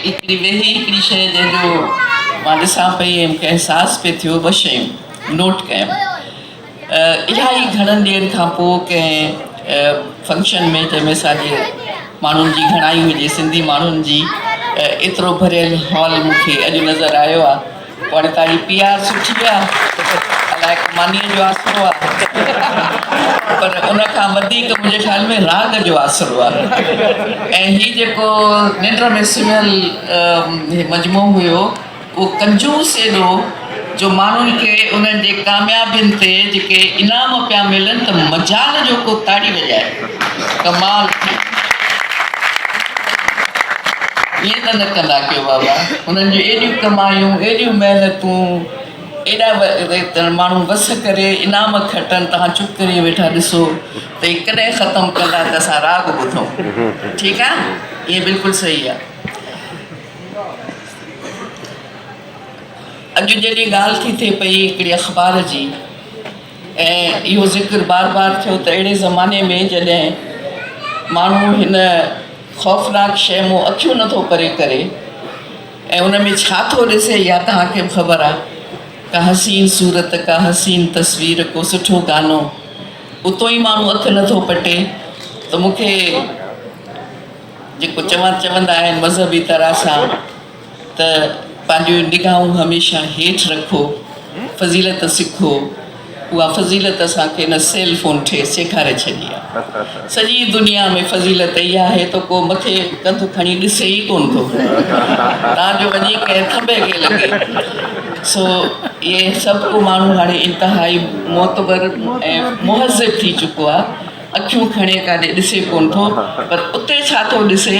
हिकिड़ी वेही हिकिड़ी शइ जंहिंजो मां ॾिसां पई ऐं मूंखे अहसासु पिए थियो, ॿ शयूं नोट कयूं। इलाही घणनि ॾींहंनि खां पोइ कंहिं फंक्शन में जंहिंमें असांजे माण्हुनि जी घणाई हुजे, सिंधी माण्हुनि जी, एतिरो भरियल हॉल मूंखे अॼु नज़र आयो आहे। पर तव्हांजी PR सुठी आहे, अलाए मानीअ जो आसिरो आहे, पर उन खां वधीक मुंहिंजे ख़्याल में राग जो आसिरो आहे। ऐं हीउ जेको निंड में सुम्हियल मजमो हुयो, उहो कंजूस एॾो जो माण्हुनि खे उन्हनि जे कामयाबियुनि ते जेके इनाम पिया मिलनि त मजाल जो को ताड़ी वॼाए, कमाल थी। ईअं त न कंदा कयो बाबा, उन्हनि जूं एॾियूं कमायूं, एॾियूं महिनतूं, एॾा माण्हू वस करे इनाम खटनि, तव्हां चुप करे वेठा ॾिसो त ही कॾहिं ख़तमु कंदा त असां राग ॿुधूं। ठीकु आहे, इहे बिल्कुलु सही आहे। अॼु जॾहिं ॻाल्हि थी थिए पई हिकिड़ी अख़बार जी, ऐं इहो ज़िक्र बार बार थियो त अहिड़े ज़माने में जॾहिं माण्हू हिन ख़ौफ़नाक शइ मां अखियूं नथो परे करे ऐं उन में छा थो ॾिसे, या तव्हांखे बि ख़बर आहे, का हसीन सूरत, का हसीन तस्वीर, को सुठो गानो, उतो ई माण्हू अखि नथो पटे, त मूंखे जेको चवंदा आहिनि मज़हबी तरह सां त पंहिंजूं निगाहूं हमेशह हेठि रखो, फ़ज़ीलत सिखो। उहा फ़ज़ीलत असांखे हिन सेल फ़ोन खे सेखारे छॾी आहे। सॼी दुनिया में फ़ज़ीलत इहा आहे त को मथे कंधु खणी ॾिसे ई कोन थो, तव्हांजो वञी कंहिं खंबे खे लॻे। सो इहे सभु को माण्हू हाणे इंतिहाई मोतबर ऐं मुहज़िब थी चुको आहे, अखियूं खणे काॾे ॾिसे कोन थो, पर उते छा थो ॾिसे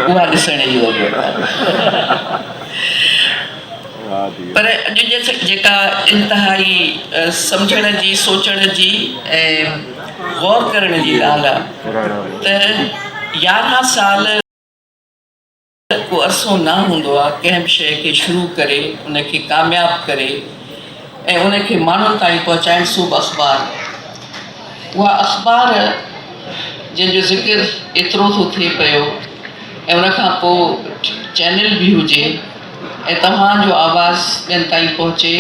उहा ॾिसण जी ज़रूरत आहे। पर अॼु जेका इंतिहाई सम्झण जी, सोचण जी ऐं गौर करण जी ॻाल्हि आहे त 11 साल को अरसो न हूंदो आहे कंहिं बि शइ खे शुरू करे, उनखे कामयाबु करे ऐं उनखे माण्हुनि ताईं पहुचाइण सूब अख़बार। उहा अख़बार जंहिंजो ज़िक्र एतिरो थो थिए पियो ऐं उनखां पोइ चैनल बि हुजे ऐं तव्हांजो आवाज़ ॿियनि ताईं पहुचे,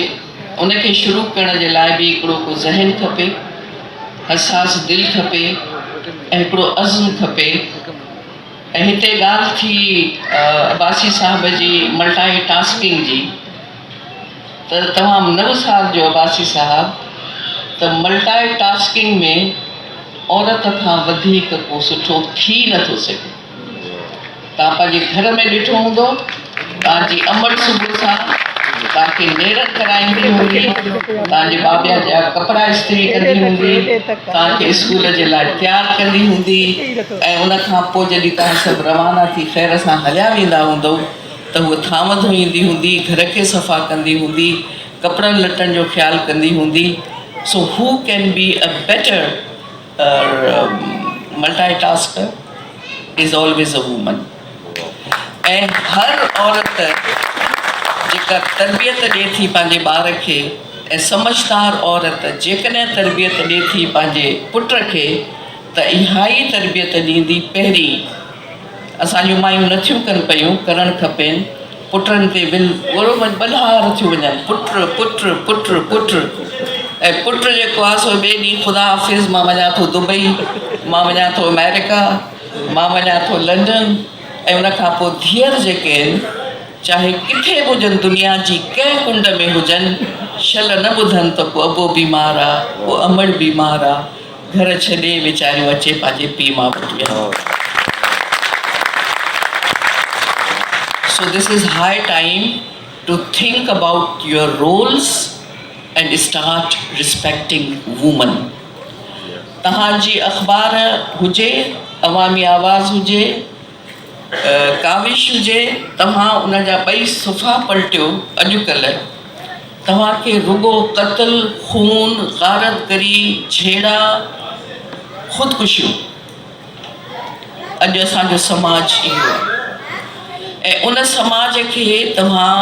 उनखे शुरू करण जे लाइ बि हिकिड़ो को ज़हन खपे, हसास दिलि खपे ऐं हिकिड़ो अज़्म खपे। ऐं हिते ॻाल्हि थी अब्बासी साहिब जी मल्टाई टास्किंग जी, त तव्हां 9 साल जो अब्बासी साहिब, त मल्टाई टास्किंग में औरत खां वधीक को सुठो थी नथो सघे। तव्हां पंहिंजे घर में ॾिठो हूंदो, तव्हांजी अमड़ सुबुह सां तव्हांखे नेरनि कराईंदी हूंदी, तव्हांजे बाबिया जा कपिड़ा इस्त्री कंदी हूंदी, तव्हांखे स्कूल जे लाइ तयारु कंदी हूंदी, ऐं उनखां पोइ जॾहिं तव्हां सभु रवाना थी ख़ैर सां हलिया वेंदा हूंदव त उहा थांव धोईंदी हूंदी, घर खे सफ़ा कंदी हूंदी, कपिड़नि लटनि जो ख़्यालु कंदी हूंदी। So who can be a better multitasker is always a woman. ऐं हर औरत जेका तरबियत ॾिए थी पंहिंजे ॿार खे, ऐं समझदार औरत जेकॾहिं तरबियत ॾिए थी पंहिंजे पुट खे, त इहा ई तरबियत ॾींदी। पहिरीं असांजूं मायूं नथियूं कनि पियूं, करणु खपेनि, पुटनि ते बलहार थियूं वञनि, पुट पुट पुट पुट। ऐं पुट जेको आहे सो ॿिए ॾींहुं ख़ुदा हाफ़िज़ मां वञा थो दुबई, मां वञा थो अमेरिका, मां वञा थो लंडन। ऐं उनखां पोइ धीअर जेके आहिनि, चाहे किथे बि हुजनि, दुनिया जी कंहिं कुंड में हुजनि, शल न ॿुधनि त को अबो बीमार आहे, को अमड़ बीमार आहे, घर छॾे वीचारियूं अचे पंहिंजे पीउ मां वटि वेहनि। So this is high time to think about your roles and start respecting woman. तव्हांजी अख़बार हुजे, अवामी आवाज़ हुजे, काविश हुजे, तव्हां उन जा 2 सुफ़ा पलटियो। अॼुकल्ह तव्हांखे रुगो क़त्ल, खून, गारतगरी, झेड़ा, ख़ुदकुशियूं, अॼु असांजो समाज इहो आहे। ऐं उन समाज खे तव्हां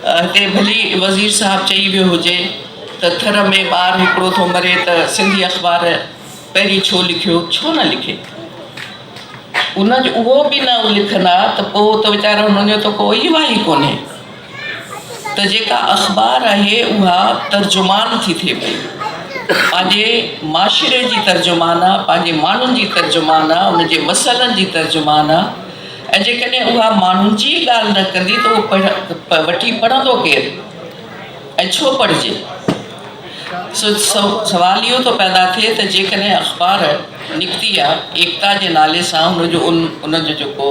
हिते भली वज़ीर साहिबु चई वियो हुजे त थर में ॿारु हिकिड़ो थो मरे त सिंधी अख़बार पहिरीं छो लिखियो, छो न लिखे? उन उहो बि न लिखंदा त पोइ त वीचारा हुननि जो त कोई वाही कोन्हे। त जेका अख़बार आहे उहा तर्जुमान थी थिए पई, पंहिंजे माशरे जी तर्जुमान आहे, पंहिंजे माण्हुनि जी तर्जुमान आहे, उनजे मसइलनि जी तर्जुमान आहे। ऐं जेकॾहिं उहा माण्हुनि जी ॻाल्हि न कंदी त उहो वठी पढ़ंदो केरु ऐं छो पढ़िजे। सवाल इहो थो पैदा थिए त जेकॾहिं अख़बार निकिती आहे एकता जे नाले सां, उनजो जेको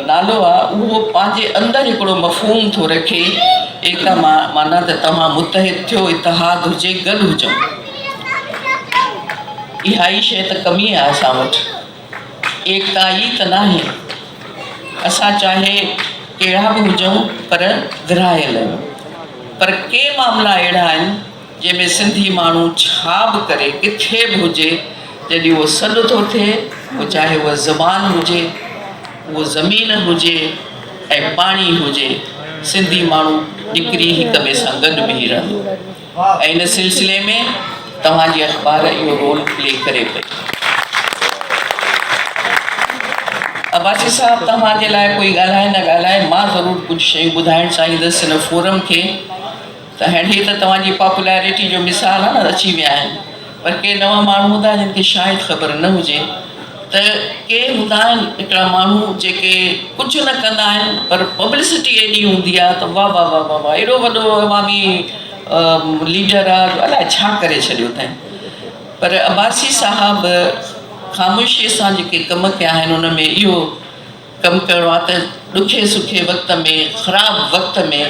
नालो आहे उहो पंहिंजे अंदरि हिकिड़ो मफ़हूम थो रखे, एकता माना त तव्हां मुतहिद थियो, इतिहाद हुजे, गॾु हुजो। इहा ई शइ त कमी आहे असां वटि, एकता ई त नाहे। असां चाहे कहिड़ा बि हुजूं पर विरहायल आहियूं। पर के मामला अहिड़ा आहिनि जंहिंमें सिंधी माण्हू छा बि करे, किथे बि हुजे, जॾहिं उहो सॾु थो थिए, उहो चाहे उहा ज़बान हुजे, उहो ज़मीन हुजे ऐं पाणी हुजे, सिंधी माण्हू निकिरी हिक ॿिए सां गॾु बीही रहंदो। ऐं इन सिलसिले में तव्हांजी अख़बार इहो रोल प्ले करे पई। अब्बासी साहब, तव्हांजे लाइ कोई ॻाल्हाए न ॻाल्हाए, मां ज़रूरु कुझु शयूं ॿुधाइणु चाहींदसि हिन फोरम खे। त हाणे हीअ त तव्हांजी पॉपुलैरिटी जो मिसाल आहे न, अची विया आहिनि, पर के नवां माण्हू हूंदा जिन खे शायदि ख़बर न हुजे त के हूंदा आहिनि हिकिड़ा माण्हू जेके कुझु न कंदा आहिनि पर पब्लिसिटी एॾी हूंदी आहे त वाह वाह वाह वाह वाह, एॾो वॾो अवामी लीडर आहे, अलाए छा करे छॾियो अथई। पर अब्बासी साहब ख़ामोशीअ सां जेके कम कया आहिनि उन में इहो कमु करिणो आहे त ॾुखे सुखे वक़्त में, ख़राबु वक़्त में,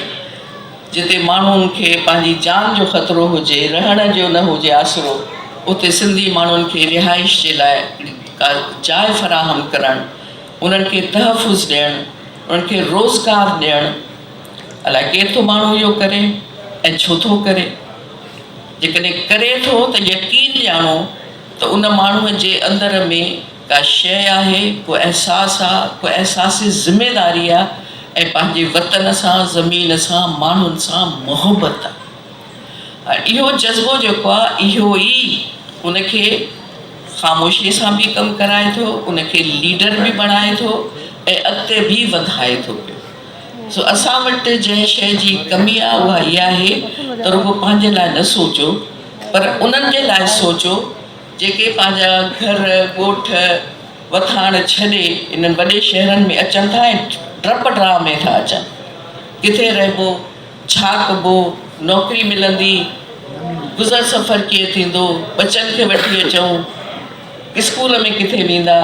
जिते माण्हुनि खे पंहिंजी जान जो ख़तरो हुजे, रहण जो न हुजे आसरो, उते सिंधी माण्हुनि खे रिहाइश जे लाइ का जाइ फ़राहम करणु, उन्हनि खे तहफ़ुज़ ॾियणु, उन्हनि खे रोज़गार ॾियणु। अलाए केरु थो माण्हू इहो करे ऐं छो थो करे। जेकॾहिं करे थो त यकीन ॼाणो त उन माण्हूअ जे अंदर में का शइ आहे, को अहसासु आहे, को अहसासु ज़िमेदारी आहे ऐं पंहिंजे वतन सां, ज़मीन सां, माण्हुनि सां मुहबत आहे। इहो जज़्बो जेको आहे इहो ई उनखे ख़ामोशीअ सां बि कमु कराए थो, उनखे लीडर बि बणाए थो ऐं अॻिते बि वधाए थो पियो। सो असां वटि जंहिं शइ जी कमी आहे उहा इहा आहे त रुॻो पंहिंजे लाइ न सोचो, पर उन्हनि जे लाइ सोचो जेके पंहिंजा घर ॻोठ वथाण छॾे इन्हनि वॾे शहरनि में अचनि था ऐं डप ड्रा में था अचनि। किथे रहिबो, छा कबो, नौकिरी मिलंदी, गुज़र सफ़र कीअं थींदो, बचनि खे वठी अचूं, स्कूल में किथे वेंदा,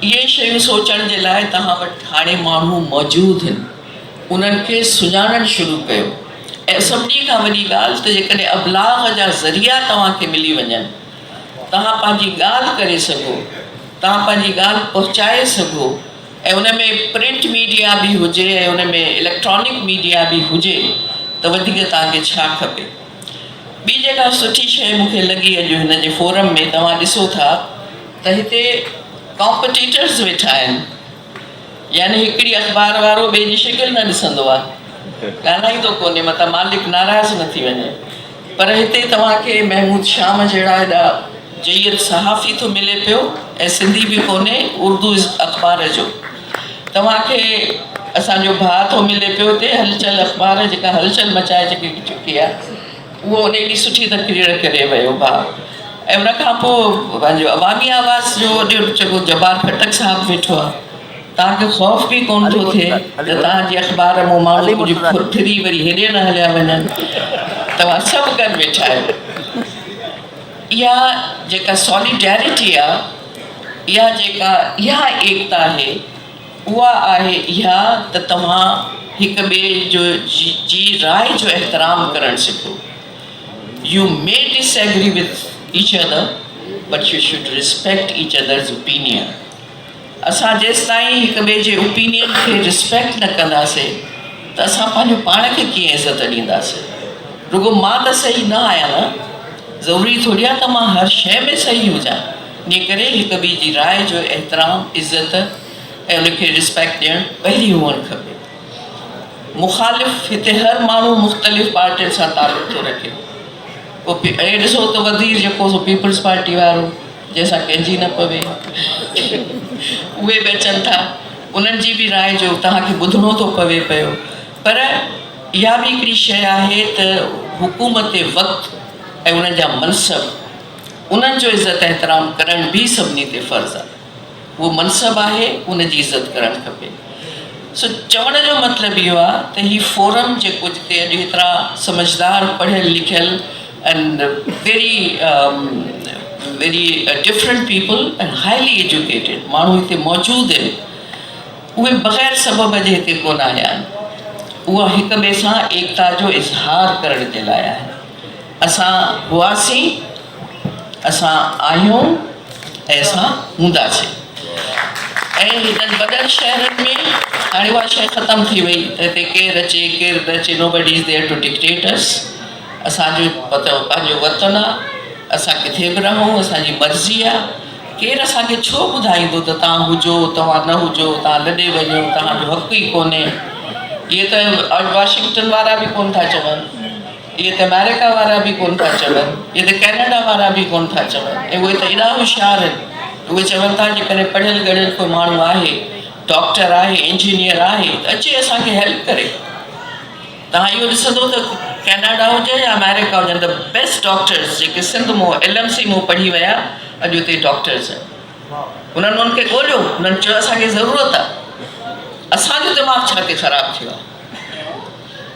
इहे शयूं सोचण जे लाइ तव्हां वटि हाणे माण्हू मौजूदु आहिनि। उन्हनि खे सुञाणणु शुरू कयो। ऐं सभिनी खां वॾी ॻाल्हि त जेकॾहिं अबलाग जा ज़रिया तव्हांखे मिली वञनि, तव्हां पंहिंजी ॻाल्हि करे सघो, तव्हां पंहिंजी ॻाल्हि पहुचाए सघो ऐं उन में प्रिंट मीडिया बि हुजे ऐं उन में इलेक्ट्रॉनिक मीडिया बि हुजे त वधीक तव्हांखे छा खपे। ॿी जेका सुठी शइ मूंखे लॻी अॼु हिन जे फोरम में, तव्हां ॾिसो था त हिते कॉम्पिटिटर्स वेठा आहिनि, यानी हिकिड़ी अख़बार वारो ॿिए जी शिकिल न ॾिसंदो आहे, ॻाल्हाईंदो कोन्हे, मतिलबु मालिक नाराज़ न थी वञे। पर हिते तव्हांखे महमूद शाम जहिड़ा एॾा जयद सहाफ़ी थो मिले पियो ऐं सिंधी बि कोन्हे, उर्दू अख़बार जो। तव्हांखे असांजो भाउ थो मिले पियो हिते, हलचल अख़बार, जेका हलचल मचाए चुकी आहे, उहो उन एॾी सुठी तक़रीर करे वियो भाउ। ऐं उन खां पोइ पंहिंजो अवामी आवाज़ जो वॾो जेको जबार खटक साहिबु वेठो आहे, तव्हांखे ख़ौफ़ बि कोन थो थिए त तव्हांजी अख़बार मां माण्हू कुझु फिरी वरी हेॾे न हलिया वञनि, तव्हां सभु गॾु वेठा आहियो। इहा जेका सॉलिडेरिटी आहे, इहा एकता आहे, उहा आहे इहा त तव्हां हिक ॿिए जो जी राय जो एहतराम करणु सिखो। You may disagree with each other but U should respect each others opinion. असां जेसि ताईं हिक ॿिए जे ओपिनियन खे रिस्पेक्ट न कंदासीं त असां पंहिंजो पाण खे कीअं इज़त ॾींदासीं। रुॻो मां त सही न आहियां न, ज़रूरी थोरी आहे त मां हर शइ में सही हुजां। इन करे हिक ॿिए जी राय जो एहतराम, इज़त ऐं उनखे रिस्पेक्ट ॾियणु पहिरीं हुअणु खपे। मुख़ालिफ़ हिते हर माण्हू मुख़्तलिफ़ पार्टियुनि सां तालुक़ थो रखे। पोइ ॾिसो त वज़ीर जेको सो पीपल्स पार्टी वारो, जैसा कंहिंजी न पवे उहे बि अचनि था, उन्हनि जी बि राय जो तव्हांखे ॿुधणो थो पवे पियो। पर इहा बि हिकिड़ी शइ आहे त हुकूमत वक़्तु ऐं उन्हनि जा मनसब उन्हनि जो इज़त एहतराम करण बि सभिनी ते फ़र्ज़ु आहे। उहो मनसब आहे, उनजी इज़त करणु खपे। सो चवण जो मतिलबु इहो आहे त हीउ फोरम जेको जिते अॼु हेतिरा समझदार पढ़ियल लिखियल and very different people and highly educated माण्हू हिते मौजूदु आहिनि, उहे बग़ैर सबब जे हिते कोन आया आहिनि। उहा हिक ॿिए सां एकता जो इज़हार करण जे लाइ आहे। असां हुआसीं, असां आहियूं ऐं असां हूंदासीं। ऐं हिननि वॾनि शहरनि में हाणे उहा शइ ख़तमु थी वई त हिते केरु अचे केरु न अचे, nobody is there to dictate us. असांजो पंहिंजो वतन आहे, असां किथे बि रहूं, असांजी मर्ज़ी आहे। केरु असांखे छो ॿुधाईंदो त तव्हां हुजो तव्हां न हुजो, तव्हां लॾे वञो, तव्हांजो हक़ु ई कोन्हे। इहे त वाशिंगटन वारा बि कोन था चवनि, इहे त अमेरिका वारा बि कोन था चवनि, इहे त कैनेडा वारा बि कोन था चवनि। ऐं उहे त एॾा होशियारु आहिनि, उहे चवनि था जेकॾहिं पढ़ियल गढ़ियल कोई माण्हू आहे, डॉक्टर आहे, इंजीनियर आहे, त अचे असांखे हेल्प करे। तव्हां इहो ॾिसंदो त कैनेडा हुजे या अमेरिका हुजनि, द बेस्ट डॉक्टर्स जेके सिंध मां LMC मां पढ़ी विया अॼु हुते डॉक्टर्स आहिनि। उन्हनि उनखे ॻोल्हियो, उन्हनि चयो असांखे ज़रूरत आहे। असांजो दिमाग़ छा ते ख़राबु थियो आहे?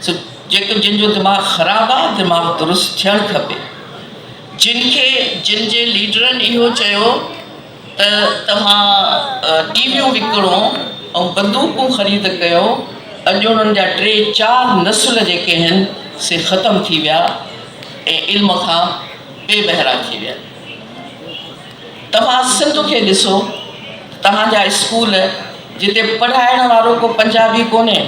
सो जेको जिन जो दिमाग़ ख़राबु आहे, दिमाग़ दुरुस्त थियणु खपे। जिन जे लीडरनि इहो चयो त तव्हां टीवियूं विकिणो ऐं बंदूकूं ख़रीद कयो, अॼु उन्हनि जा 3-4 नस्ल जेके आहिनि से ख़तमु थी विया ऐं इल्म खां बेबहरा थी विया। तव्हां सिंध खे ॾिसो, तव्हांजा स्कूल जिते पढ़ाइण वारो को पंजाबी कोन्हे,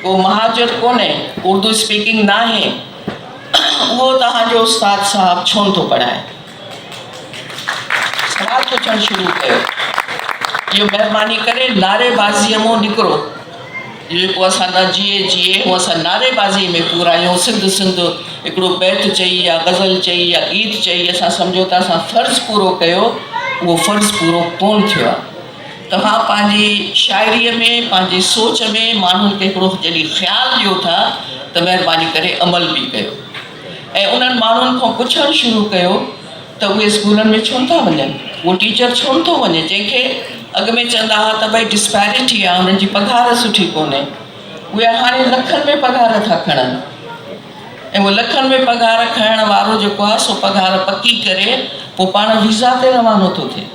को महाजर कोन्हे, उर्दू स्पीकिंग न आहे, उहो तव्हांजो उस्ताद साहब छो नथो पढ़ाए? सवाल पुछणु शुरू कयो। इहो महिरबानी करे नारेबाज़ीअ मां निकिरो। जेको असां न जिए उहो असां नारेबाज़ी में पूरा आहियूं। सिंध हिकिड़ो बैत चई या गज़ल चई या गीत चई असां सम्झो था असां फ़र्ज़ु पूरो कयो, उहो फ़र्ज़ु पूरो कोन थियो आहे। तव्हां पंहिंजी शाइरीअ में, पंहिंजी सोच में माण्हुनि खे हिकिड़ो जॾहिं ख़्यालु ॾियो था त महिरबानी करे अमल बि कयो। ऐं उन्हनि माण्हुनि खां पुछणु शुरू कयो त उहे स्कूलनि में छो नथा वञनि, उहो टीचर छो नथो वञे, जंहिंखे अॻु में चवंदा हुआ त भई डिस्पैरिटी आहे, उन्हनि जी पघार सुठी कोन्हे। उहे हाणे लखनि में पघार था खणनि, ऐं उहो लखनि में पघार खणण वारो जेको आहे सो पघार पकी करे पोइ पाण वीज़ा ते रवानो थो थिए।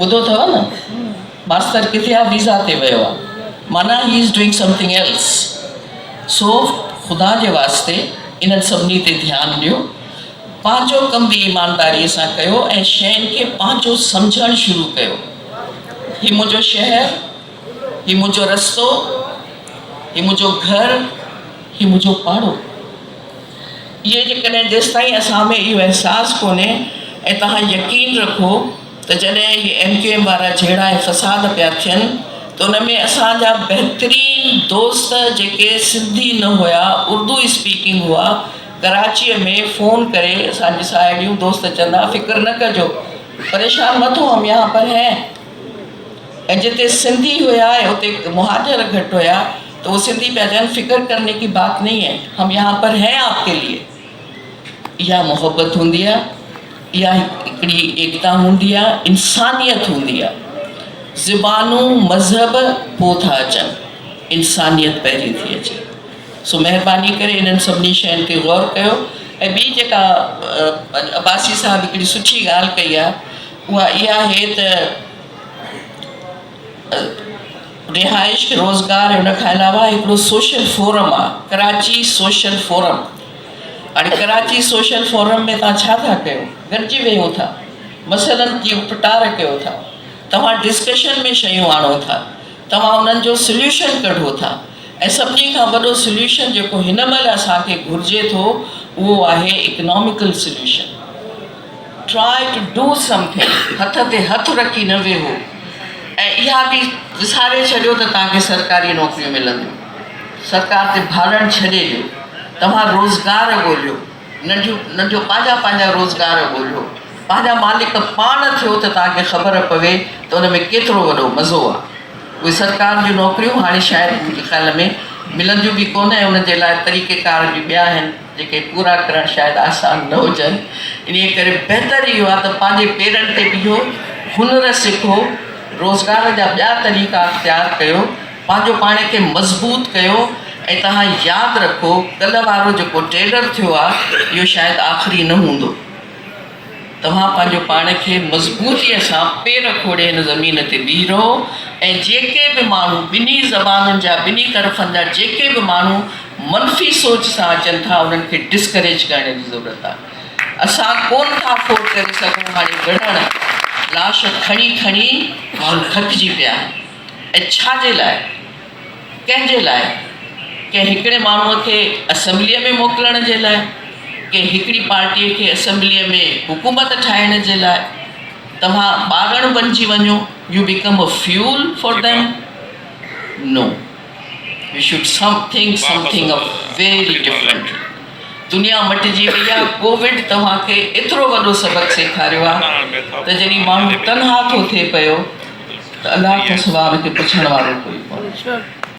ॿुधो अथव न, मास्तर किथे आहे, वीज़ा ते वियो आहे, माना he is doing something else. So ख़ुदा जे वास्ते इन्हनि सभिनी ते ध्यानु ॾियो, पंहिंजो कमु बि ईमानदारीअ सां कयो ऐं शयुनि खे पंहिंजो सम्झणु शुरू कयो। हीउ मुंहिंजो शहर, हीउ मुंहिंजो रस्तो, हीउ मुंहिंजो घर, हीउ मुंहिंजो पाड़ो। इहे जेकॾहिं जेसिताईं असां में इहो अहसासु कोन्हे ऐं तव्हां यकीन रखो त जॾहिं इहे MKM वारा जहिड़ा फ़साद पिया थियनि त उन में असांजा बहितरीन दोस्त जेके सिंधी न हुआ, उर्दू स्पीकिंग हुआ, कराचीअ में फ़ोन करे असांजी साहेड़ियूं दोस्त चवंदा फ़िक्र न कजो, परेशान मत हो, हम यहाँ पर हैं। ऐं जिते सिंधी हुआ उते मुहाजिर घटि हुआ तो वो सिंधी पिया चवनि फ़िक्र करने की बात नहीं है, हम यहाँ पर हैं आपके लिए। इहा मोहब्बत हूंदी आहे, इहा हिकिड़ी एकता हूंदी आहे, इंसानियत हूंदी आहे। ज़ुबानूं मज़हब पोइ था अचनि, इंसानियत पहिरीं थी अचे। सो महिरबानी करे इन्हनि सभिनी शयुनि ते गौर कयो। ऐं ॿी जेका अब्बासी साहब हिकिड़ी सुठी ॻाल्हि कई आहे उहा इहा आहे त रिहाइश रोज़गार, हुन खां अलावा हिकिड़ो सोशल फोरम आहे, कराची सोशल फोरम। हाणे कराची सोशल फोरम में तव्हां छा था कयो, गॾिजी वेहो था, मसइलनि जी उपटार कयो था, तव्हां डिस्कशन में शयूं आणो था, तव्हां उन्हनि जो सोल्यूशन कढो था। ऐं सभिनी खां वॾो सोल्यूशन जेको हिन महिल असांखे घुरिजे थो उहो आहे economical solution. Try to do something, हथ ते हथ रखी न वेहो। ऐं इहा बि विसारे छॾियो त तव्हांखे सरकारी नौकरियूं मिलंदियूं, सरकार ते भाड़नि छॾे ॾियो, तव्हां रोज़गार ॻोल्हियो, नंढियूं पंहिंजा रोज़गार ॻोल्हियो। पंहिंजा मालिक पाण थियो त तव्हांखे ख़बर पवे त उन में केतिरो वॾो मज़ो आहे। उहे सरकार जूं नौकरियूं हाणे शायदि मुंहिंजे ख़्याल में मिलंदियूं बि कोन, ऐं उन जे लाइ तरीक़ेकार बि ॿिया आहिनि जेके पूरा करणु शायदि आसान न हुजनि। इन करे बहितर इहो आहे त पंहिंजे पेरनि ते बीहो, हुनर सिखो, रोज़गार जा ॿिया तरीक़ा अख़्तियार कयो, पंहिंजो पाण खे मज़बूत कयो। ऐं तव्हां यादि रखो, कल्ह वारो जेको टेलर थियो आहे इहो शायदि आख़िरी न हूंदो। तव्हां पंहिंजो पाण खे मज़बूतीअ सां पेर खोड़े हिन ज़मीन ते बीह रहो। ऐं जेके बि माण्हू ॿिन्ही ज़बानुनि जा, ॿिन्ही तरफ़नि जा जेके बि माण्हू मनफ़ी सोच सां अचनि था, उन्हनि खे डिस्करेज करण जी ज़रूरत आहे। असां कोन था अफोर्ड करे सघूं हाणे विढ़ण, लाश खणी खणी माण्हू थकिजी पिया आहिनि। ऐं छाजे लाइ? कंहिंजे लाइ? कंहिं हिकिड़े माण्हूअ खे असेंबलीअ में मोकिलण जे लाइ, कंहिं हिकिड़ी पार्टीअ खे असेंबलीअ में हुकूमत ठाहिण जे लाइ? तव्हां ॿारनि बणिजी वञो, you become a fuel for them? No, you should something of very different. दुनिया मटिजी वई आहे। कोविड तव्हांखे एतिरो वॾो सबक़ु सेखारियो आहे त जॾहिं माण्हू तनहा थो थिए पियो त अलाह खां सवाइ खे पुछण वारो कोई कोन्हे।